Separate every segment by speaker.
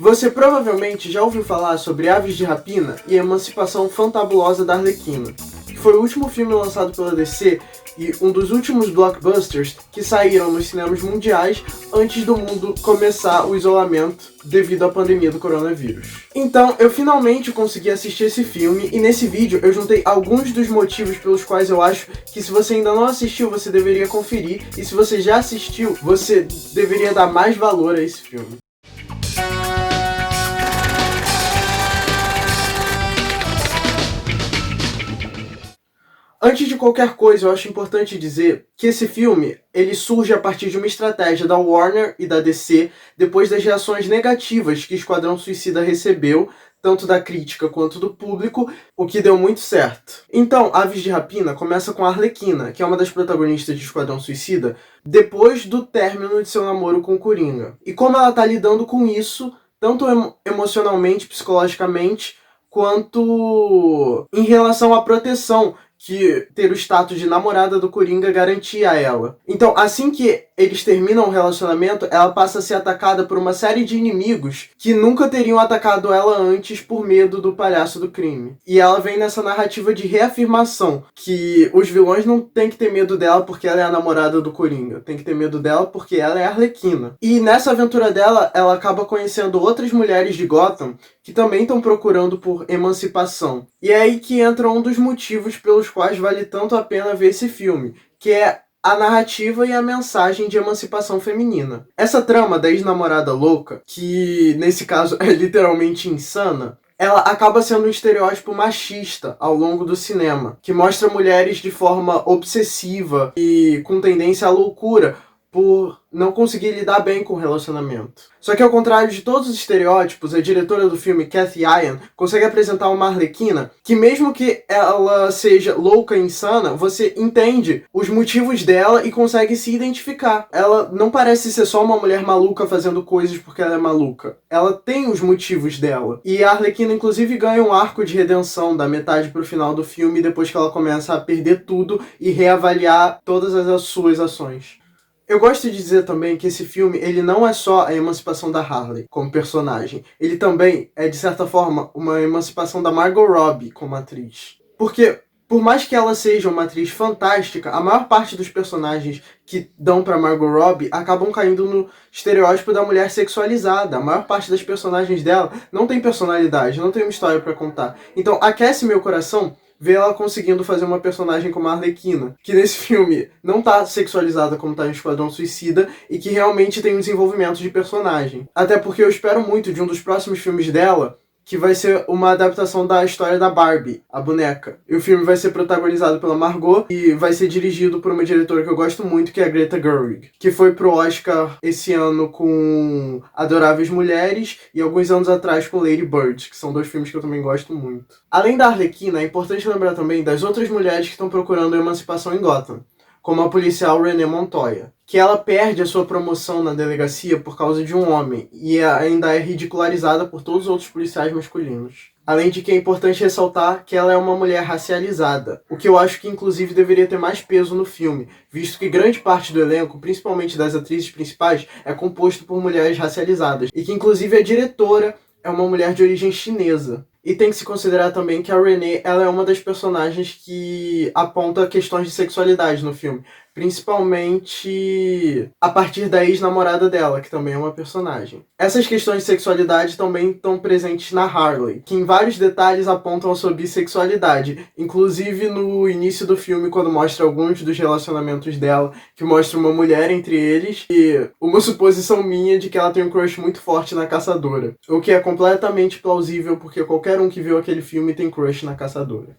Speaker 1: Você provavelmente já ouviu falar sobre Aves de Rapina e a Emancipação Fantabulosa da Arlequina, que foi o último filme lançado pela DC e um dos últimos blockbusters que saíram nos cinemas mundiais antes do mundo começar o isolamento devido à pandemia do coronavírus. Então, eu finalmente consegui assistir esse filme e nesse vídeo eu juntei alguns dos motivos pelos quais eu acho que se você ainda não assistiu, você deveria conferir, e se você já assistiu, você deveria dar mais valor a esse filme. Antes de qualquer coisa, eu acho importante dizer que esse filme ele surge a partir de uma estratégia da Warner e da DC depois das reações negativas que Esquadrão Suicida recebeu, tanto da crítica quanto do público, o que deu muito certo. Então, Aves de Rapina começa com a Arlequina, que é uma das protagonistas de Esquadrão Suicida, depois do término de seu namoro com o Coringa. E como ela tá lidando com isso, tanto emocionalmente, psicologicamente, quanto em relação à proteção que ter o status de namorada do Coringa garantia a ela. Então, assim que eles terminam o relacionamento, ela passa a ser atacada por uma série de inimigos que nunca teriam atacado ela antes por medo do palhaço do crime. E ela vem nessa narrativa de reafirmação, que os vilões não têm que ter medo dela porque ela é a namorada do Coringa, tem que ter medo dela porque ela é a Arlequina. E nessa aventura dela, ela acaba conhecendo outras mulheres de Gotham que também estão procurando por emancipação. E é aí que entra um dos motivos pelos quais vale tanto a pena ver esse filme, que é a narrativa e a mensagem de emancipação feminina. Essa trama da ex-namorada louca, que nesse caso é literalmente insana, ela acaba sendo um estereótipo machista ao longo do cinema, que mostra mulheres de forma obsessiva e com tendência à loucura por não conseguir lidar bem com o relacionamento. Só que ao contrário de todos os estereótipos, a diretora do filme, Cathy Yan, consegue apresentar uma Arlequina que mesmo que ela seja louca e insana, você entende os motivos dela e consegue se identificar. Ela não parece ser só uma mulher maluca fazendo coisas porque ela é maluca. Ela tem os motivos dela. E a Arlequina inclusive ganha um arco de redenção da metade pro final do filme, depois que ela começa a perder tudo e reavaliar todas as suas ações. Eu gosto de dizer também que esse filme ele não é só a emancipação da Harley como personagem. Ele também é, de certa forma, uma emancipação da Margot Robbie como atriz. Porque, por mais que ela seja uma atriz fantástica, a maior parte dos personagens que dão pra Margot Robbie acabam caindo no estereótipo da mulher sexualizada. A maior parte das personagens dela não tem personalidade, não tem uma história pra contar. Então, aquece meu coração ver ela conseguindo fazer uma personagem como a Arlequina, que nesse filme não tá sexualizada como tá em Esquadrão Suicida, e que realmente tem um desenvolvimento de personagem. Até porque eu espero muito de um dos próximos filmes dela, que vai ser uma adaptação da história da Barbie, a boneca. E o filme vai ser protagonizado pela Margot e vai ser dirigido por uma diretora que eu gosto muito, que é a Greta Gerwig, que foi pro Oscar esse ano com Adoráveis Mulheres e alguns anos atrás com Lady Bird, que são dois filmes que eu também gosto muito. Além da Arlequina, é importante lembrar também das outras mulheres que estão procurando emancipação em Gotham, como a policial Renée Montoya, que ela perde a sua promoção na delegacia por causa de um homem e ainda é ridicularizada por todos os outros policiais masculinos. Além de que é importante ressaltar que ela é uma mulher racializada, o que eu acho que inclusive deveria ter mais peso no filme, visto que grande parte do elenco, principalmente das atrizes principais, é composto por mulheres racializadas, e que inclusive a diretora é uma mulher de origem chinesa. E tem que se considerar também que a Renée ela é uma das personagens que aponta questões de sexualidade no filme. Principalmente a partir da ex-namorada dela, que também é uma personagem. Essas questões de sexualidade também estão presentes na Harley, que em vários detalhes apontam a sua bissexualidade. Inclusive no início do filme, quando mostra alguns dos relacionamentos dela, que mostra uma mulher entre eles, e uma suposição minha de que ela tem um crush muito forte na Caçadora. O que é completamente plausível, porque qualquer um que viu aquele filme tem crush na Caçadora.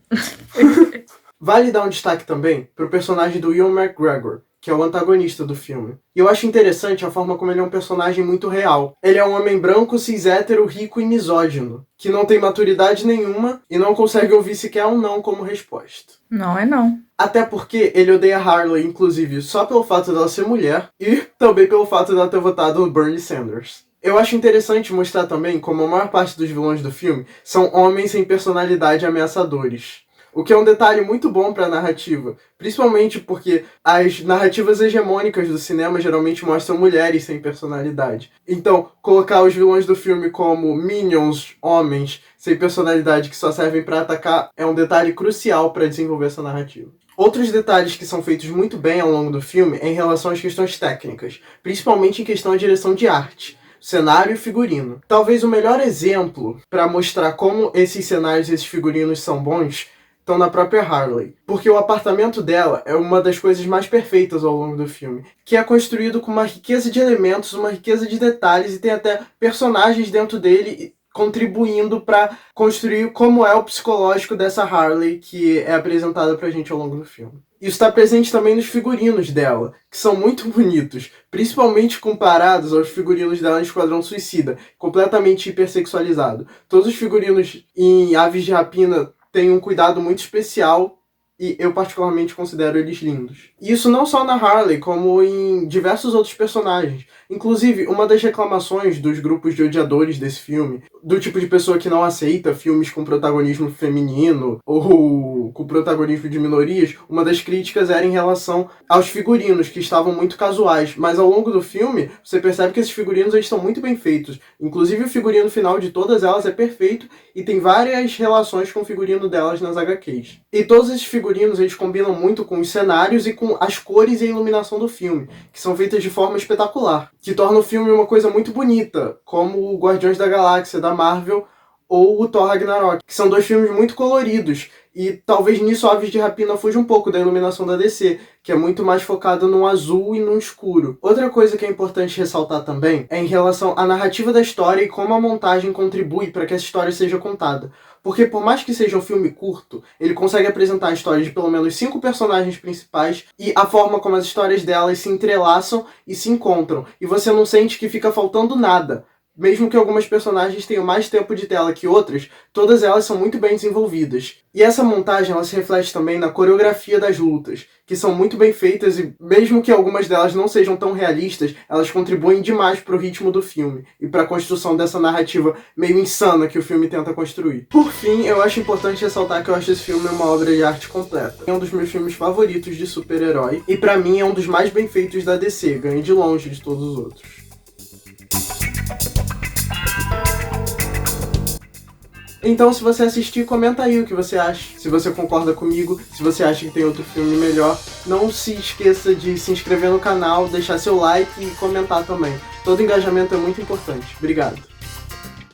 Speaker 1: Vale dar um destaque também pro personagem do Ewan McGregor, que é o antagonista do filme. E eu acho interessante a forma como ele é um personagem muito real. Ele é um homem branco, cis hétero, rico e misógino, que não tem maturidade nenhuma e não consegue ouvir sequer um não como resposta.
Speaker 2: Não é não.
Speaker 1: Até porque ele odeia Harley, inclusive, só pelo fato dela ser mulher e também pelo fato dela ter votado no Bernie Sanders. Eu acho interessante mostrar também como a maior parte dos vilões do filme são homens sem personalidade ameaçadores. o que é um detalhe muito bom para a narrativa, principalmente porque as narrativas hegemônicas do cinema geralmente mostram mulheres sem personalidade. Então, colocar os vilões do filme como minions, homens, sem personalidade que só servem para atacar, é um detalhe crucial para desenvolver essa narrativa. Outros detalhes que são feitos muito bem ao longo do filme é em relação às questões técnicas, principalmente em questão de direção de arte, cenário e figurino. Talvez o melhor exemplo para mostrar como esses cenários e esses figurinos são bons estão na própria Harley, porque o apartamento dela é uma das coisas mais perfeitas ao longo do filme, que é construído com uma riqueza de elementos, uma riqueza de detalhes e tem até personagens dentro dele contribuindo para construir como é o psicológico dessa Harley que é apresentada pra gente ao longo do filme. Isso está presente também nos figurinos dela, que são muito bonitos, principalmente comparados aos figurinos dela em Esquadrão Suicida, completamente hipersexualizado. Todos os figurinos em Aves de Rapina têm um cuidado muito especial e eu particularmente considero eles lindos. E isso não só na Harley, como em diversos outros personagens. Inclusive, uma das reclamações dos grupos de odiadores desse filme, do tipo de pessoa que não aceita filmes com protagonismo feminino ou com protagonismo de minorias, uma das críticas era em relação aos figurinos, que estavam muito casuais. Mas ao longo do filme, você percebe que esses figurinos eles estão muito bem feitos. Inclusive, o figurino final de todas elas é perfeito e tem várias relações com o figurino delas nas HQs. E todos esses figurinos eles combinam muito com os cenários e com as cores e a iluminação do filme, que são feitas de forma espetacular, que torna o filme uma coisa muito bonita, como o Guardiões da Galáxia da Marvel ou o Thor Ragnarok, que são dois filmes muito coloridos, e talvez nisso Aves de Rapina fuja um pouco da iluminação da DC, que é muito mais focada no azul e no escuro. Outra coisa que é importante ressaltar também é em relação à narrativa da história e como a montagem contribui para que essa história seja contada. Porque por mais que seja um filme curto, ele consegue apresentar a história de pelo menos 5 personagens principais e a forma como as histórias delas se entrelaçam e se encontram. E você não sente que fica faltando nada. Mesmo que algumas personagens tenham mais tempo de tela que outras, todas elas são muito bem desenvolvidas. E essa montagem ela se reflete também na coreografia das lutas, que são muito bem feitas e mesmo que algumas delas não sejam tão realistas, elas contribuem demais para o ritmo do filme e para a construção dessa narrativa meio insana que o filme tenta construir. Por fim, eu acho importante ressaltar que eu acho esse filme uma obra de arte completa. É um dos meus filmes favoritos de super-herói e para mim é um dos mais bem feitos da DC, ganha de longe de todos os outros. Então, se você assistir, comenta aí o que você acha. Se você concorda comigo, se você acha que tem outro filme melhor. Não se esqueça de se inscrever no canal, deixar seu like e comentar também. Todo engajamento é muito importante. Obrigado.